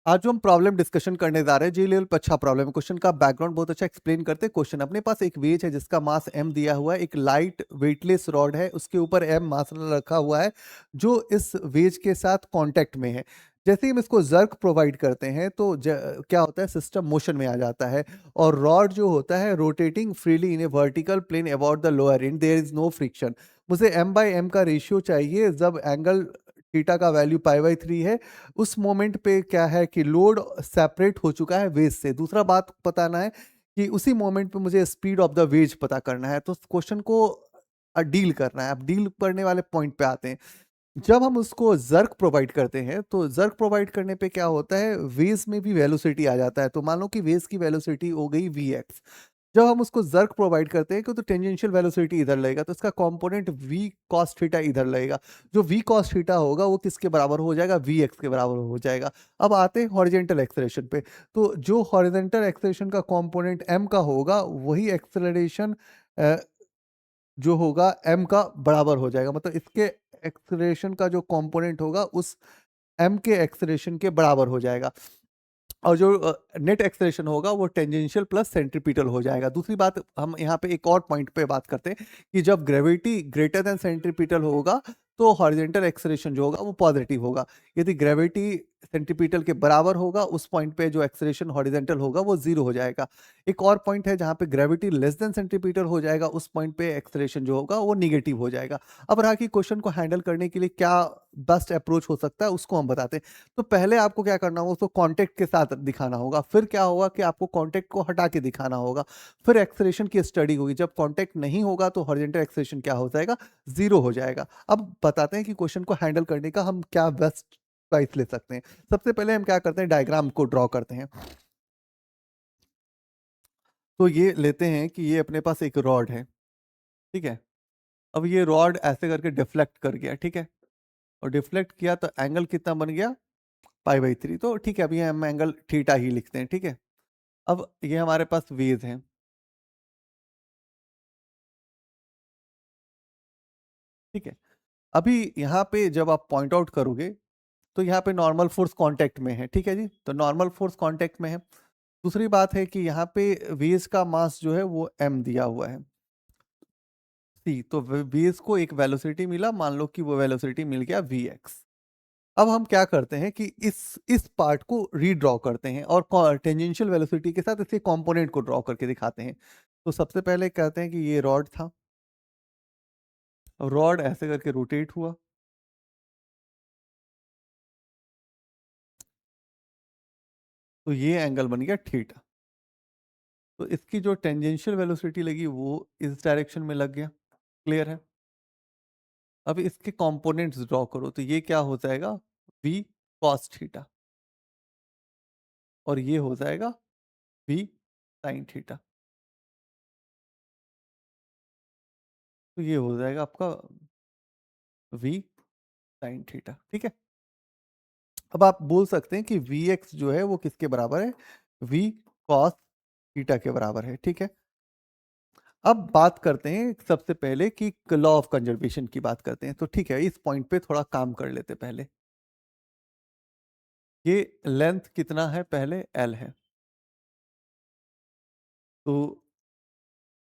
आज जो हम प्रॉब्लम डिस्कशन करने जा रहे हैं, जी लेवल पे अच्छा प्रॉब्लम है। क्वेश्चन का बैकग्राउंड बहुत अच्छा एक्सप्लेन करते हैं। क्वेश्चन अपने पास एक वेज है जिसका मास m दिया हुआ है, एक लाइट वेटलेस रॉड है, उसके ऊपर m मास रखा हुआ है जो इस वेज के साथ कांटेक्ट में है। जैसे ही हम इसको जर्क प्रोवाइड करते हैं तो क्या होता है, सिस्टम मोशन में आ जाता है और रॉड जो होता है rotating freely in a vertical plane about the lower end, there is no friction. मुझे m/m का रेशियो चाहिए जब एंगल थीटा का वैल्यू π/3 है। उस मोमेंट पे क्या है कि लोड सेपरेट हो चुका है वेज से। दूसरा बात बताना है कि उसी मोमेंट पे मुझे स्पीड ऑफ द वेज पता करना है, तो क्वेश्चन को डील करना है। अब डील करने वाले पॉइंट पे आते हैं। जब हम उसको जर्क प्रोवाइड करते हैं तो जर्क प्रोवाइड करने पे क्या होता है, वेज में भी वेलोसिटी आ जाता है। तो मान लो कि वेज की वेलोसिटी हो गई vx। जब हम उसको जर्क प्रोवाइड करते हैं तो टेंजेंशियल वेलोसिटी इधर लगेगा, तो इसका कंपोनेंट v cos थीटा इधर लगेगा। जो v cos थीटा होगा वो किसके बराबर हो जाएगा, vx के बराबर हो जाएगा। अब आते हैं हॉरिजेंटल एक्सेलरेशन पे। तो जो हॉरिजेंटल एक्सेलरेशन का कंपोनेंट m का होगा वही एक्सेलरेशन जो होगा m का बराबर हो जाएगा। मतलब इसके एक्सेलरेशन का जो कंपोनेंट होगा उस m के एक्सेलरेशन के बराबर हो जाएगा। और जो नेट एक्सेलरेशन होगा वो टेंजेंशियल प्लस सेंट्रीपिटल हो जाएगा। दूसरी बात, हम यहाँ पे एक और पॉइंट पे बात करते हैं कि जब ग्रेविटी ग्रेटर देन सेंट्रीपिटल होगा तो हॉरिजेंटल एक्सेलरेशन जो होगा वो पॉजिटिव होगा। यदि ग्रेविटी सेंट्रीपिटल के बराबर होगा उस पॉइंट पे जो एक्सेलरेशन हॉरिजेंटल होगा वो जीरो हो जाएगा। एक और पॉइंट है जहाँ पे ग्रेविटी लेस देन सेंट्रीपिटल हो जाएगा, उस पॉइंट पे एक्सेलरेशन जो होगा वो निगेटिव हो जाएगा। अब रहा कि क्वेश्चन को हैंडल करने के लिए क्या बेस्ट अप्रोच हो सकता है, उसको हम बताते हैं। तो पहले आपको क्या करना होगा, उसको कांटेक्ट के साथ दिखाना होगा। फिर क्या होगा कि आपको कांटेक्ट को हटा के दिखाना होगा। फिर एक्सेलरेशन की स्टडी होगी। जब कांटेक्ट नहीं होगा तो हॉरिजॉन्टल एक्सेलरेशन क्या हो जाएगा, जीरो हो जाएगा। अब बताते हैं कि क्वेश्चन को हैंडल करने का हम क्या बेस्ट प्राइस ले सकते हैं। सबसे पहले हम क्या करते हैं, डायग्राम को ड्रॉ करते हैं। तो ये लेते हैं कि ये अपने पास एक रॉड है, ठीक है। अब ये रॉड ऐसे करके डिफ्लेक्ट कर गया, ठीक है। और डिफ्लेक्ट किया तो एंगल कितना बन गया, π/3। तो ठीक है, अभी हम एंगल थीटा ही लिखते हैं, ठीक है। अब ये हमारे पास वेज है, ठीक है। अभी यहाँ पे जब आप पॉइंट आउट करोगे तो यहाँ पे नॉर्मल फोर्स कांटेक्ट में है, ठीक है जी। तो नॉर्मल फोर्स कांटेक्ट में है। दूसरी बात है कि यहाँ पे वेज का मास जो है वो m दिया हुआ है, c। तो वेज को एक वेलोसिटी मिला, मान लो कि वो वेलोसिटी मिल गया vx। अब हम क्या करते हैं कि इस पार्ट को रीड्रॉ करते हैं और टेंजेंशियल वेलोसिटी के साथ इसके कंपोनेंट को ड्रॉ करके दिखाते हैं। तो सबसे पहले कहते हैं कि ये रॉड था, रॉड ऐसे करके रोटेट हुआ, तो ये एंगल बन गया थीटा। तो इसकी जो टेंजेंशियल वेलोसिटी लगी वो इस डायरेक्शन में लग गया। क्लियर है। अब इसके कंपोनेंट्स ड्रॉ करो तो ये क्या हो जाएगा, v cos थीटा, और ये हो जाएगा v sin थीटा। तो ये हो जाएगा आपका v sin थीटा, ठीक है। अब आप बोल सकते हैं कि vx जो है वो किसके बराबर है, v cos थीटा के बराबर है, ठीक है। अब बात करते हैं सबसे पहले कि लॉ ऑफ कंजर्वेशन की बात करते हैं। तो ठीक है, इस पॉइंट पे थोड़ा काम कर लेते पहले। ये लेंथ कितना है, पहले l है। तो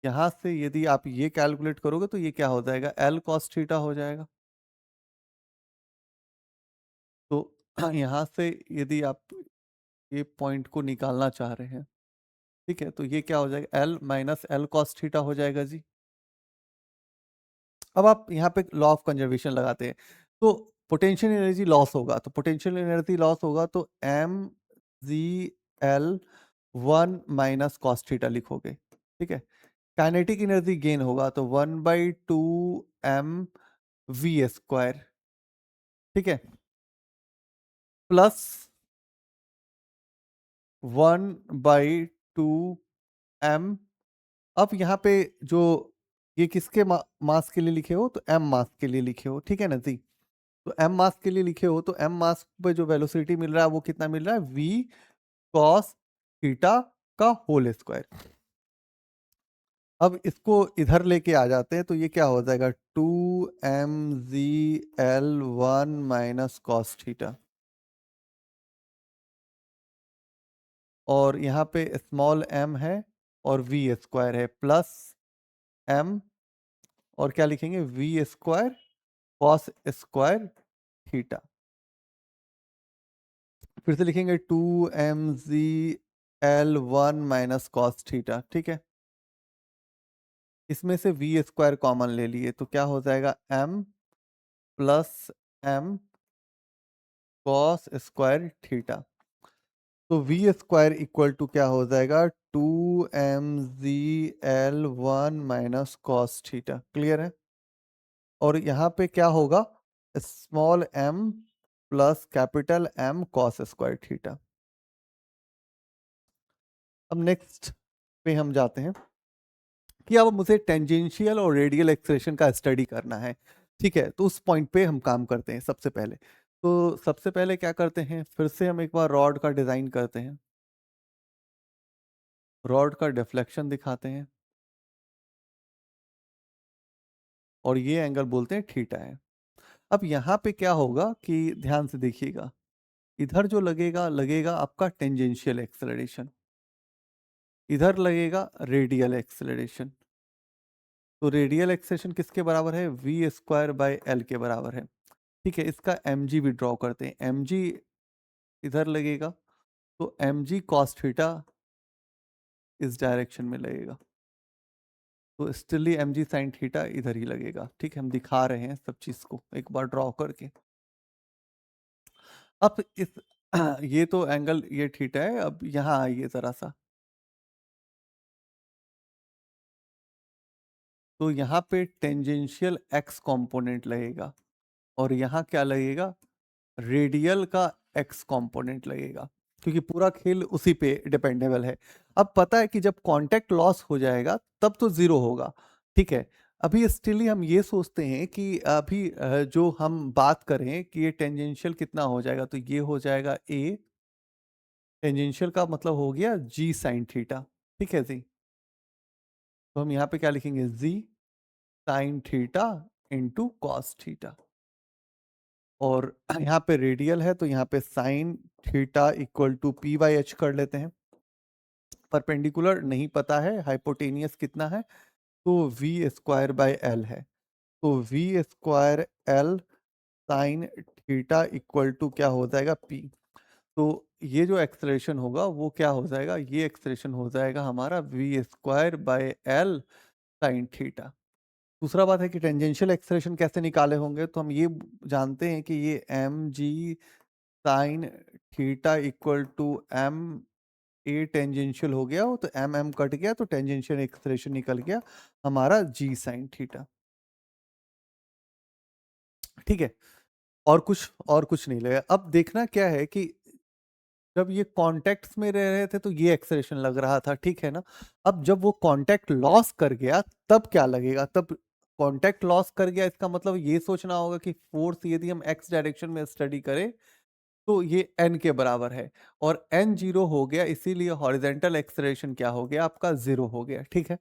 यहां से यदि आप ये कैलकुलेट करोगे तो ये क्या हो जाएगा, l cos थीटा हो जाएगा। तो यहां से यदि आप ये पॉइंट को निकालना चाह रहे हैं, ठीक है, तो ये क्या हो जाएगा, l minus l cos theta हो जाएगा जी। अब आप यहाँ पे लॉ ऑफ कंजर्वेशन लगाते हैं तो पोटेंशियल एनर्जी लॉस होगा। तो पोटेंशियल एनर्जी लॉस होगा तो mgl 1 माइनस कॉस थीटा लिखोगे, ठीक है। काइनेटिक एनर्जी गेन होगा तो 1/2 m v², ठीक है, प्लस 1/2 m। अब यहाँ पे जो ये किसके मास के लिए लिखे हो, तो m मास के लिए लिखे हो, ठीक है ना जी। तो m मास के लिए लिखे हो तो m मास पे जो वेलोसिटी मिल रहा है वो कितना मिल रहा है, v cos थीटा का होल स्क्वायर। अब इसको इधर लेके आ जाते हैं तो ये क्या हो जाएगा, 2 mgl 1 माइनस कॉस थीटा। और यहाँ पे स्मॉल m है और v स्क्वायर है प्लस m, और क्या लिखेंगे v square cos square theta. फिर से लिखेंगे 2mgl1 माइनस कॉस थीटा। ठीक है, इसमें से v स्क्वायर कॉमन ले लिए तो क्या हो जाएगा m plus m cos square theta. तो v स्क्वायर इक्वल टू क्या हो जाएगा 2mgl1 minus cos theta. Clear है? और यहाँ पे क्या होगा small m plus capital M cos square theta. अब नेक्स्ट पे हम जाते हैं कि अब मुझे टेंजेंशियल और रेडियल एक्सप्रेशन का स्टडी करना है। ठीक है, तो उस पॉइंट पे हम काम करते हैं सबसे पहले। तो सबसे पहले क्या करते हैं, फिर से हम एक बार रॉड का डिजाइन करते हैं, रॉड का डिफ्लेक्शन दिखाते हैं और ये एंगल बोलते हैं थीटा है। अब यहाँ पे क्या होगा कि ध्यान से देखिएगा, इधर जो लगेगा लगेगा आपका टेंजेंशियल एक्सेलरेशन, इधर लगेगा रेडियल एक्सेलरेशन। तो रेडियल एक्सेलरेशन किसके बराबर है v स्क्वायर बाय एल के बराबर है। ठीक है, इसका mg भी ड्रॉ करते हैं, mg इधर लगेगा तो mg cos थीटा इस डायरेक्शन में लगेगा, तो still he mg sin theta इधर ही लगेगा। ठीक है, हम दिखा रहे हैं सब चीज को एक बार ड्रॉ करके। अब इस ये तो एंगल ये थीटा है। अब यहाँ आइए जरा सा, तो यहाँ पे टेंजेंशियल x कंपोनेंट लगेगा और यहाँ क्या लगेगा रेडियल का x कंपोनेंट लगेगा, क्योंकि पूरा खेल उसी पे डिपेंडेबल है। अब पता है कि जब कांटेक्ट लॉस हो जाएगा तब तो जीरो होगा। ठीक है, अभी स्टिल ही हम ये सोचते हैं कि अभी जो हम बात करें कि ये टेंजेंशियल कितना हो जाएगा, तो ये हो जाएगा a, टेंजेंशियल का मतलब हो गया g साइन थीटा। ठीक है जी, तो हम यहाँ पे क्या लिखेंगे g sine theta into cos theta. और यहाँ पे रेडियल है तो यहाँ पे sine theta equal to P by H कर लेते हैं। परपेंडिकुलर नहीं पता है, हाइपोटेनियस कितना है, तो वी स्क्वायर बाय एल है। तो V square L sine theta equal to क्या हो जाएगा पी। तो ये जो एक्सलेशन होगा वो क्या हो जाएगा, ये एक्सलेशन हो जाएगा हमारा V square by L sine theta. दूसरा बात है कि टेंजेंशियल एक्सलेशन कैसे निकाले होंगे, तो हम ये जानते हैं कि ये M G sine theta equal to M A tangential हो गया हो, तो एम एम कट गया तो टेंजेंशियल एक्सप्रेशन निकल गया हमारा जी साइन थीटा। ठीक है, और कुछ नहीं लगेगा। अब देखना क्या है कि जब ये कॉन्टेक्ट्स में रह रहे थे तो ये एक्सप्रेशन लग रहा था, ठीक है ना। अब जब वो कॉन्टेक्ट लॉस कर गया तब क्या लगेगा, तब कॉन्टेक्ट लॉस कर गया इसका मतलब ये सोचना होगा कि फोर्स यदि हम एक्स डायरेक्शन में स्टडी करें तो ये n के बराबर है, और n जीरो हो गया इसीलिए हॉरिजेंटल एक्सेलरेशन क्या हो गया आपका जीरो हो गया। ठीक है,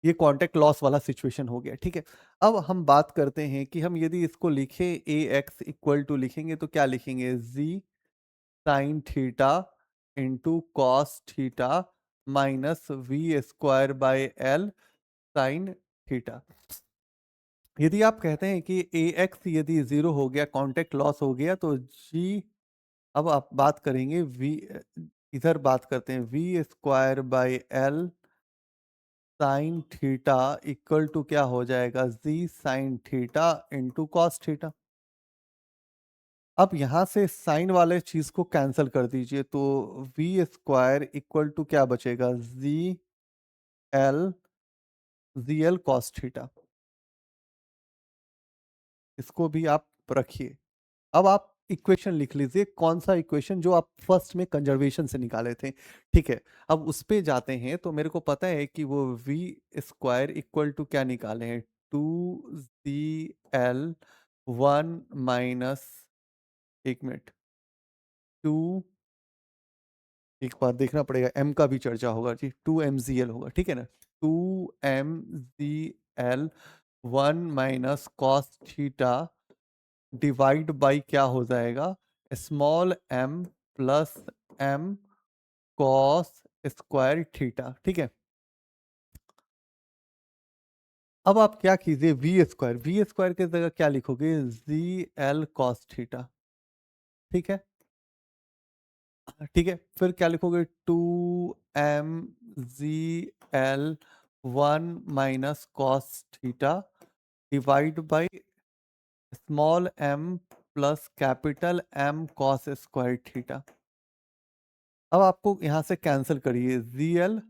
ये कांटेक्ट लॉस वाला सिचुएशन हो गया। ठीक है, अब हम बात करते हैं कि हम यदि इसको लिखें ए एक्स इक्वल टू लिखेंगे तो क्या लिखेंगे g sine theta into cos theta minus v square by L sine theta. यदि आप कहते हैं कि ए एक्स यदि जीरो हो गया कांटेक्ट लॉस हो गया तो जी, अब आप बात करेंगे v, इधर बात करते हैं we square by l sine theta equal to क्या हो जाएगा g sine theta into cos theta. अब यहां से साइन वाले चीज को कैंसिल कर दीजिए तो वी स्क्वायर इक्वल टू क्या बचेगा L G L cos theta. इसको भी आप रखिए। अब आप इक्वेशन लिख लीजिए, कौन सा इक्वेशन जो आप फर्स्ट में कंजर्वेशन से निकाले थे। ठीक है, अब उस पे जाते हैं तो मेरे को पता है कि वो वी स्क्वायर इक्वल टू क्या निकाले हैं 2gl1 माइनस, एक मिनट, टू, एक बार देखना पड़ेगा m का भी चर्चा होगा जी, 2mgl होगा। ठीक है ना, 2mgl1 minus cos theta divide by क्या हो जाएगा small m plus m cos square theta, ठीक है। अब आप क्या कीजिए, वी स्क्वायर की जगह क्या लिखोगे, जी एल कॉस थीटा, ठीक है। ठीक है, फिर क्या लिखोगे, two M G L one minus cos theta divide by small M plus capital M cos square theta. अब आपको यहाँ से कैंसिल करिए, जी एल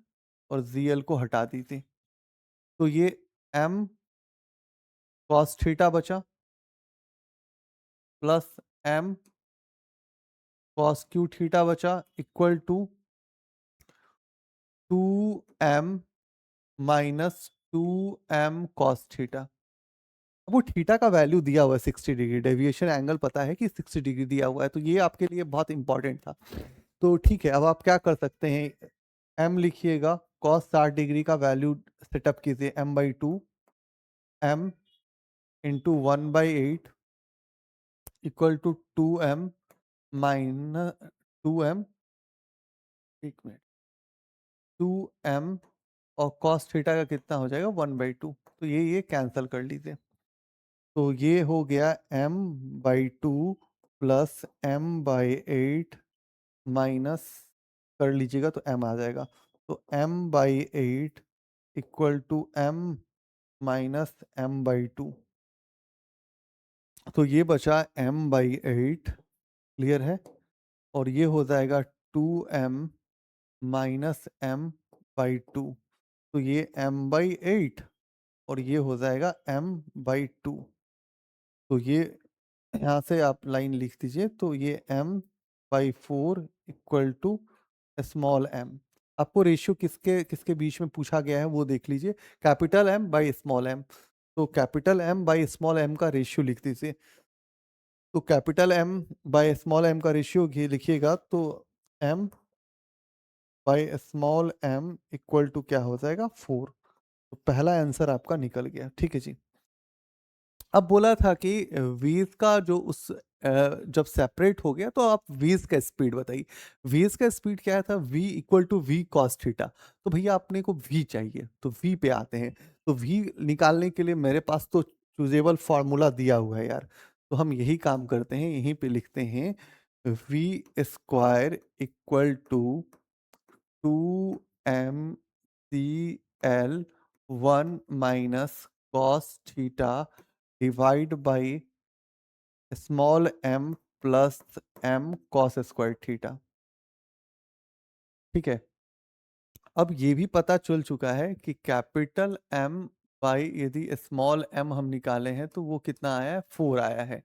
और जी एल को हटा दीजिए, तो ये एम कॉस थीटा बचा plus m cos q theta बचा equal to two m minus two m cos theta. अब वो थीटा का वैल्यू दिया हुआ है 60 डिग्री, डेविएशन एंगल पता है कि 60 डिग्री दिया हुआ है, तो ये आपके लिए बहुत इंपॉर्टेंट था। तो ठीक है, अब आप क्या कर सकते हैं, एम लिखिएगा, कॉस 60 डिग्री का वैल्यू सेटअप कीजिए, m/2 M into 1/8 equal to 2m minus 2m, एक मिनट, 2m और कॉस थीटा का कितना हो जाएगा, 1/2, तो ये कैंसिल कर लीजिए। तो ये हो गया m/2 प्लस m/8 माइनस, कर लीजिएगा तो m आ जाएगा, तो m/8 equal to m minus m/2, तो ये बचा m/8, क्लियर है। और ये हो जाएगा 2m माइनस m/2, तो ये m/8 और ये हो जाएगा m/2, तो ये यहाँ से आप लाइन लिख दीजिए, तो ये m/4 equal to small m। आपको रेशियो किसके किसके बीच में पूछा गया है वो देख लीजिए, capital M by small m, तो capital M by small m का रेशियो लिख दीजिए, तो capital M by small m का रेशियो लिखिएगा, तो m by small m equal to क्या हो जाएगा, 4। तो पहला आंसर आपका निकल गया, ठीक है जी। अब बोला था कि व्हील्स का जो जब सेपरेट हो गया तो आप व्हील्स का स्पीड बताइए। व्हील्स का स्पीड क्या था, v equal to V cos theta. तो भैया अपने को v चाहिए, तो v पे आते हैं। तो v निकालने के लिए मेरे पास तो चूजेबल फार्मूला दिया हुआ है यार, तो हम यही काम करते हैं, यहीं पे लिखते हैं we square equal to 2mcl 1 minus cos theta divide by small m plus m cos square theta, ठीक है। अब ये भी पता चल चुका है कि कैपिटल M बाई यदि स्मॉल m हम निकाले हैं तो वो कितना आया है, 4 आया है।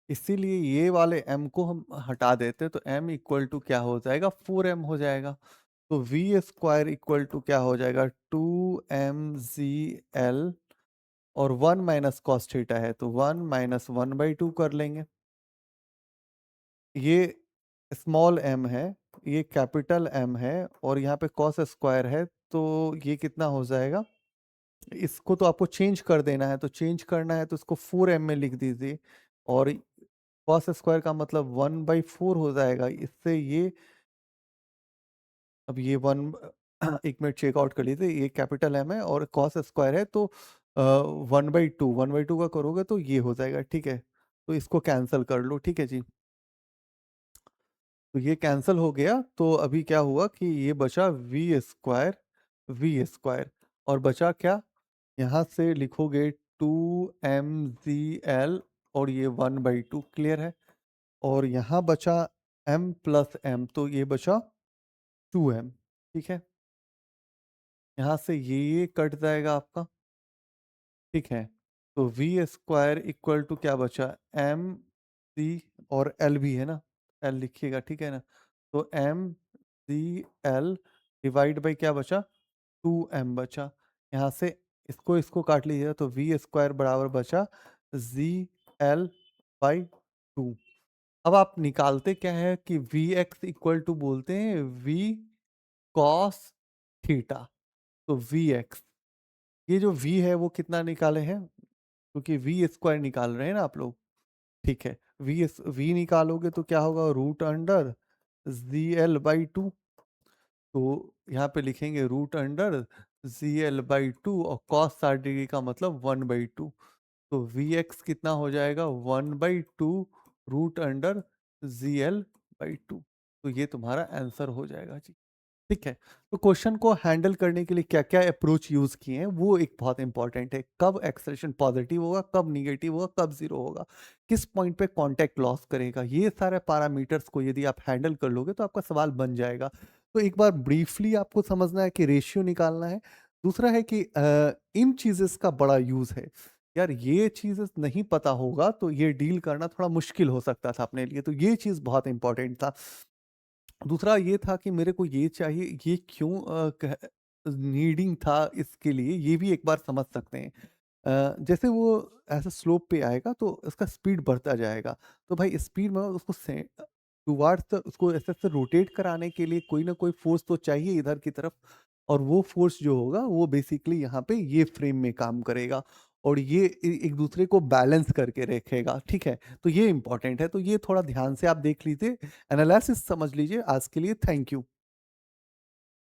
इसीलिए ये वाले m को हम हटा देते हैं, तो m इक्वल टू क्या हो जाएगा, 4m हो जाएगा। तो वी स्क्वायर इक्वल टू क्या हो जाएगा, 2mgl और 1 माइनस कॉस थीटा है तो 1 माइनस 1/2 कर लेंगे। ये स्मॉल m है, ये कैपिटल M है, और यहाँ पे कॉस स्क्वायर है, तो ये कितना हो जाएगा, इसको तो आपको चेंज कर देना है, तो चेंज करना है तो इसको 4m में लिख दीजिए, और कॉस स्क्वायर का मतलब 1/4 हो जाएगा, इससे ये, अब ये 1 एक मिनट चेक आउट कर लीजिए, ये कैपिटल M है और कॉस स्क्वायर है, तो 1/2 का करोगे तो ये हो जाएगा, ठीक है। तो इसको कैंसिल कर लो, ठीक है जी। तो ये कैंसिल हो गया, तो अभी क्या हुआ कि ये बचा वी स्क्वायर और बचा क्या, यहाँ से लिखोगे 2mgl और ये 1/2, क्लियर है। और यहाँ बचा m प्लस m, तो ये बचा 2m, ठीक है। यहाँ से ये कट जाएगा आपका, ठीक है। तो वी स्क्वायर इक्वल टू क्या बचा, एम सी, और एल भी है ना, एल लिखिएगा, ठीक है ना। तो M C L divide by क्या बचा, 2m बचा। यहाँ से इसको इसको काट लीजिएगा, तो वी स्क्वायर बराबर बचा जी एल बाई 2। अब आप निकालते क्या है कि वी एक्स इक्वल टू बोलते हैं वी कॉस थीटा, तो वी एक्स, ये जो v है वो कितना निकाले हैं, क्योंकि वी स्क्वायर निकाल रहे हैं ना आप लोग, ठीक है। वी निकालोगे तो क्या होगा, root under G L by 2, तो यहाँ पे लिखेंगे रूट अंडर CL/2 और कॉस 60 डिग्री का मतलब 1/2। तो Vx कितना हो जाएगा 1/2 रूट अंडर ZL/2। तो ये तुम्हारा आंसर हो जाएगा जी। ठीक है। तो क्वेश्चन को हैंडल करने के लिए क्या-क्या अप्रोच यूज़ किए हैं, वो एक बहुत इंपॉर्टेंट है। कब एक्सेलरेशन पॉजिटिव होगा, कब नेगेटिव होगा, कब 0 होगा, किस पॉइंट पे कांटेक्ट लॉस करेगा, ये सारे पैरामीटर्स को यदि आप हैंडल कर लोगे तो आपका सवाल बन जाएगा। तो एक बार ब्रीफली आपको समझना है कि रेशियो निकालना है। दूसरा है कि इन चीज़ेज़ का बड़ा यूज़ है। यार ये चीज़ेज़ नहीं पता होगा तो ये डील करना थोड़ा मुश्किल हो सकता था अपने लिए, तो ये चीज़ बहुत इंपॉर्टेंट था। दूसरा ये था कि मेरे को ये चाहिए, ये क्यों नीडिंग था इसके लिए, ये भी एक बार समझ सकते हैं। जैसे वो ऐसे स्लोप पे आएगा तो इसका स्पीड बढ़ता जाएगा। तो भाई स्पीड में उसको टुवर्ड्स उसको ऐसे-ऐसे रोटेट कराने के लिए कोई ना कोई फ़ोर्स तो चाहिए इधर की तरफ, और वो फ़ोर्स जो होगा वो बेसिकली यहाँ पे ये फ्रेम में काम करेगा और ये एक दूसरे को बैलेंस करके रखेगा, ठीक है? तो ये इम्पोर्टेंट है, तो ये थोड़ा ध्यान से आप देख लीजिए, एनालिसिस समझ लीजिए। आज के लिए थैंक यू।